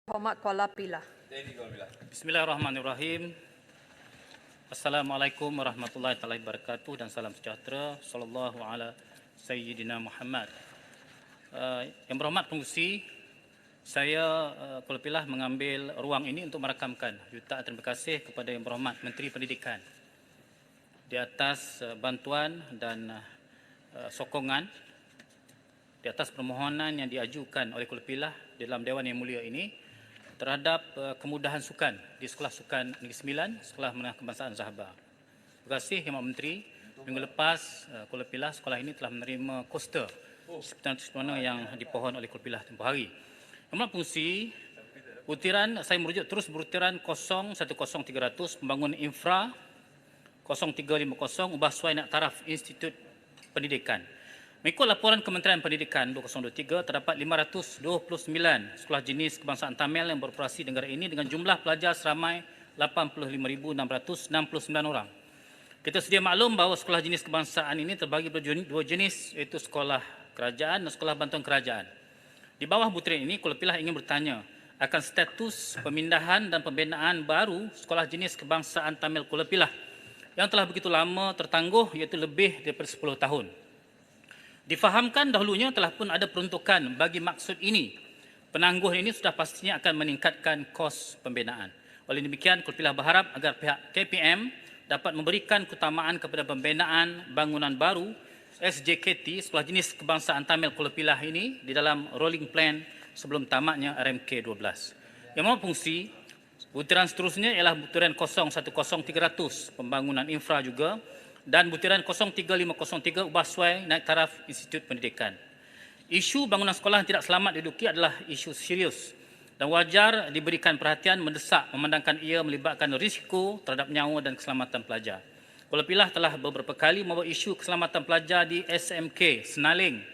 Berhormat Kuala Pilah. Bismillahirrahmanirrahim. Assalamualaikum warahmatullahi wabarakatuh dan salam sejahtera. Sallallahu ala Sayyidina Muhammad. Yang berhormat pengurusi, saya Kuala Pilah mengambil ruang ini untuk merakamkan jutaan terima kasih kepada Yang Berhormat Menteri Pendidikan di atas bantuan dan sokongan di atas permohonan yang diajukan oleh Kuala Pilah dalam Dewan Yang Mulia ini terhadap kemudahan sukan di Sekolah Sukan Negeri Sembilan, Sekolah Menengah Kebangsaan Zahabah. Terima kasih Yang Menteri. Minggu lepas Kuala Pilah sekolah ini telah menerima koster seperti mana yang dipohon oleh Kuala Pilah tempoh hari. Yang fungsi butiran, saya merujuk terus butiran 010300 pembangunan infra 0350 ubah suai nak taraf Institut Pendidikan. Mengikut laporan Kementerian Pendidikan 2023, terdapat 529 sekolah jenis kebangsaan Tamil yang beroperasi di negara ini dengan jumlah pelajar seramai 85,669 orang. Kita sedia maklum bahawa sekolah jenis kebangsaan ini terbagi dua jenis, iaitu sekolah kerajaan dan sekolah bantuan kerajaan. Di bawah butiran ini, Kuala Pilah ingin bertanya akan status pemindahan dan pembinaan baru sekolah jenis kebangsaan Tamil Kuala Pilah yang telah begitu lama tertangguh, iaitu lebih daripada 10 tahun. Difahamkan dahulunya telah pun ada peruntukan bagi maksud ini. Penangguhan ini sudah pastinya akan meningkatkan kos pembinaan. Oleh demikian, Kuala Pilah berharap agar pihak KPM dapat memberikan keutamaan kepada pembinaan bangunan baru SJKT, sekolah jenis kebangsaan Tamil Kuala Pilah ini di dalam rolling plan sebelum tamatnya RMK 12. Yang fungsi butiran seterusnya ialah butiran 010300 pembangunan infra juga dan butiran 03503 ubah suai naik taraf Institut Pendidikan. Isu bangunan sekolah yang tidak selamat diduduki adalah isu serius dan wajar diberikan perhatian mendesak memandangkan ia melibatkan risiko terhadap nyawa dan keselamatan pelajar. Kuala Pilah telah beberapa kali membawa isu keselamatan pelajar di SMK Senaling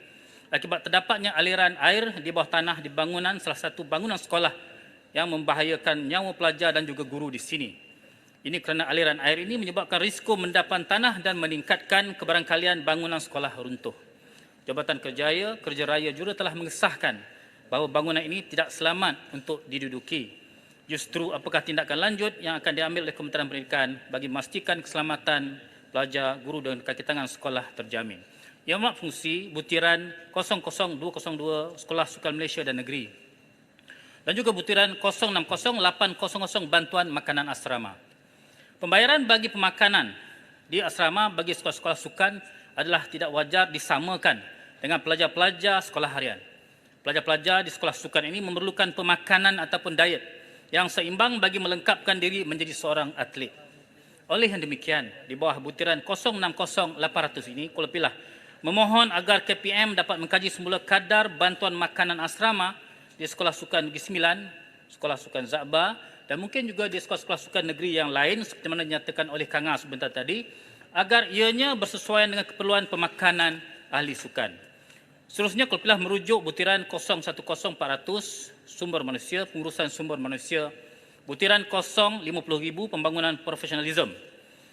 akibat terdapatnya aliran air di bawah tanah di bangunan salah satu bangunan sekolah yang membahayakan nyawa pelajar dan juga guru di sini. Ini kerana aliran air ini menyebabkan risiko mendapan tanah dan meningkatkan kebarangkalian bangunan sekolah runtuh. Jabatan Kerja Raya juga telah mengesahkan bahawa bangunan ini tidak selamat untuk diduduki. Justru apakah tindakan lanjut yang akan diambil oleh Kementerian Pendidikan bagi memastikan keselamatan pelajar, guru dan kaki tangan sekolah terjamin. Yang fungsi butiran 00202 Sekolah Sukan Malaysia dan Negeri dan juga butiran 060800 bantuan makanan asrama. Pembayaran bagi pemakanan di asrama bagi sekolah-sekolah sukan adalah tidak wajar disamakan dengan pelajar-pelajar sekolah harian. Pelajar-pelajar di sekolah sukan ini memerlukan pemakanan ataupun diet yang seimbang bagi melengkapkan diri menjadi seorang atlet. Oleh yang demikian, di bawah butiran 060800 ini, Kuala Pilah memohon agar KPM dapat mengkaji semula kadar bantuan makanan asrama di Sekolah Sukan Negeri Sembilan, Sekolah Sukan Zahabah dan mungkin juga di sekolah-sekolah sukan negeri yang lain seperti mana dinyatakan oleh Kang As sebentar tadi, agar ianya bersesuaian dengan keperluan pemakanan ahli sukan. Seterusnya, Kuala Pilah merujuk butiran 010400 sumber manusia, pengurusan sumber manusia, butiran 050,000 pembangunan profesionalisme.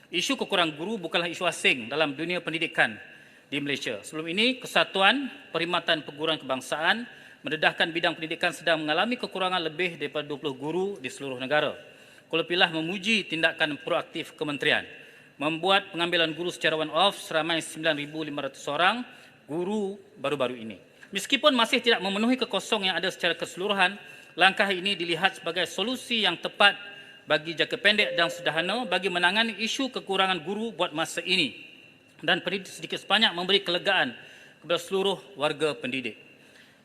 Isu kekurangan guru bukanlah isu asing dalam dunia pendidikan di Malaysia. Sebelum ini, Kesatuan Perkhidmatan Perguruan Kebangsaan mendedahkan bidang pendidikan sedang mengalami kekurangan lebih daripada 20 guru di seluruh negara. Kuala Pilah memuji tindakan proaktif kementerian membuat pengambilan guru secara one-off seramai 9,500 orang guru baru-baru ini. Meskipun masih tidak memenuhi kekosong yang ada secara keseluruhan, langkah ini dilihat sebagai solusi yang tepat bagi jangka pendek dan sederhana bagi menangani isu kekurangan guru buat masa ini dan sedikit sebanyak memberi kelegaan kepada seluruh warga pendidik.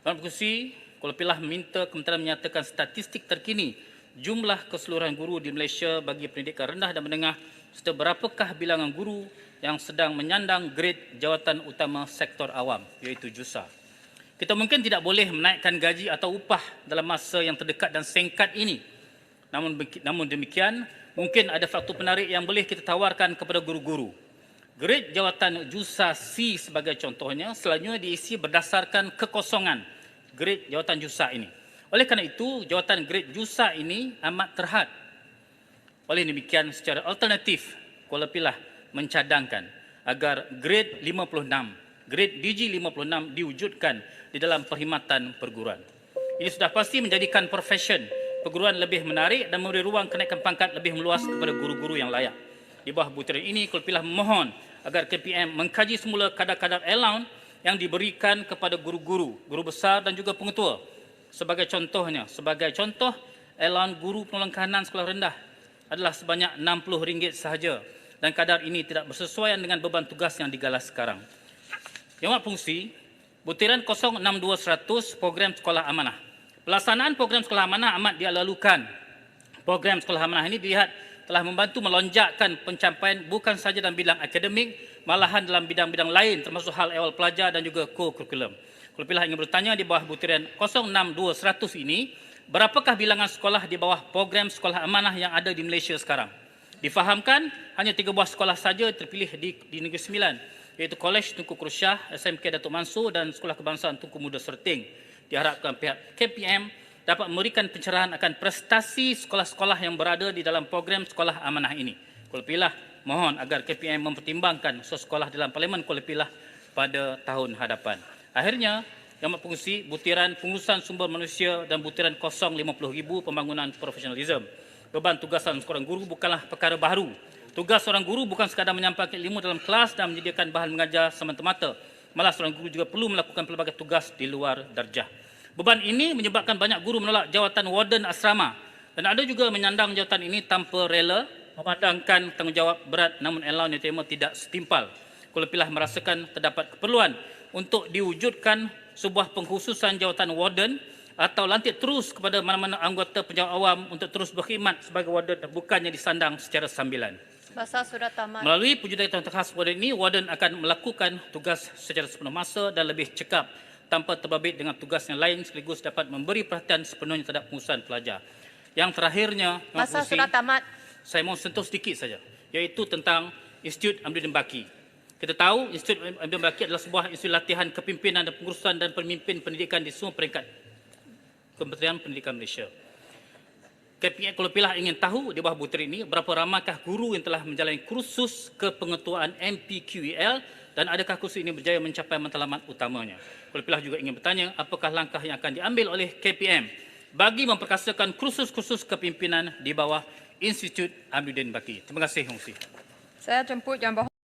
Dalam diskusi, Kuala Pilah meminta Kementerian menyatakan statistik terkini jumlah keseluruhan guru di Malaysia bagi pendidikan rendah dan menengah serta berapakah bilangan guru yang sedang menyandang grade jawatan utama sektor awam, iaitu JUSA. Kita mungkin tidak boleh menaikkan gaji atau upah dalam masa yang terdekat dan singkat ini. Namun demikian, mungkin ada faktor penarik yang boleh kita tawarkan kepada guru-guru. Grade jawatan JUSA C sebagai contohnya selanjutnya diisi berdasarkan kekosongan grade jawatan JUSA ini. Oleh kerana itu, jawatan grade JUSA ini amat terhad. Oleh demikian, secara alternatif, Kuala Pilah mencadangkan agar grade 56, grade DG 56 diwujudkan di dalam perkhidmatan perguruan. Ini sudah pasti menjadikan profesion perguruan lebih menarik dan memberi ruang kenaikan pangkat lebih meluas kepada guru-guru yang layak. Di bawah butiran ini, Kuala Pilah memohon agar KPM mengkaji semula kadar-kadar allowance yang diberikan kepada guru-guru, guru besar dan juga pengetua. Sebagai contoh, allowance guru penolong kanan sekolah rendah adalah sebanyak RM60 sahaja dan kadar ini tidak bersesuaian dengan beban tugas yang digalas sekarang. Yang Amat Pengerusi, butiran 06200 program sekolah amanah. Pelaksanaan program sekolah amanah amat dilalukan. Program sekolah amanah ini dilihat telah membantu melonjakkan pencapaian bukan sahaja dalam bidang akademik, malahan dalam bidang-bidang lain termasuk hal ehwal pelajar dan juga co-curriculum. Kuala Pilah ingin bertanya di bawah butiran 06200 ini, berapakah bilangan sekolah di bawah program sekolah amanah yang ada di Malaysia sekarang? Difahamkan hanya 3 buah sekolah saja terpilih di Negeri Sembilan, iaitu Kolej Tunku Khrusyah, SMK Datuk Mansur dan Sekolah Kebangsaan Tunku Muda Serting. Diharapkan pihak KPM dapat memberikan pencerahan akan prestasi sekolah-sekolah yang berada di dalam program sekolah amanah ini. Kuala Pilah mohon agar KPM mempertimbangkan sekolah dalam Parlimen Kuala Pilah pada tahun hadapan. Akhirnya, Yang Amat Pengerusi, butiran pengurusan sumber manusia dan butiran 050,000 pembangunan profesionalisme. Beban tugasan seorang guru bukanlah perkara baru. Tugas seorang guru bukan sekadar menyampaikan ilmu dalam kelas dan menyediakan bahan mengajar semata-mata. Malah seorang guru juga perlu melakukan pelbagai tugas di luar darjah. Beban ini menyebabkan banyak guru menolak jawatan warden asrama dan ada juga menyandang jawatan ini tanpa rela, memandangkan tanggungjawab berat namun allowance yang diterima tidak setimpal. Kuala Pilah merasakan terdapat keperluan untuk diwujudkan sebuah pengkhususan jawatan warden atau lantik terus kepada mana-mana anggota penjawat awam untuk terus berkhidmat sebagai warden dan bukannya disandang secara sambilan. Masa sudah tamat. Melalui pewujudan jawatan khas warden ini, warden akan melakukan tugas secara sepenuh masa dan lebih cekap tanpa terbabit dengan tugas yang lain sekaligus dapat memberi perhatian sepenuhnya terhadap pengurusan pelajar. Yang terakhirnya, Masa sudah tamat. Saya mahu sentuh sedikit saja, iaitu tentang Institut Amiruddin Baki. Kita tahu Institut Amiruddin Baki adalah sebuah institut latihan kepimpinan dan pengurusan dan pemimpin pendidikan di semua peringkat Kementerian Pendidikan Malaysia. KPM Kuala Pilah ingin tahu di bawah butiran ini berapa ramaikah guru yang telah menjalani kursus kepengetuaan MPQEL dan adakah kursus ini berjaya mencapai matlamat utamanya. Kuala Pilah juga ingin bertanya apakah langkah yang akan diambil oleh KPM bagi memperkasakan kursus-kursus kepimpinan di bawah Institut Amiruddin Baki. Terima kasih, Pengerusi. Saya jemput Yang Berhormat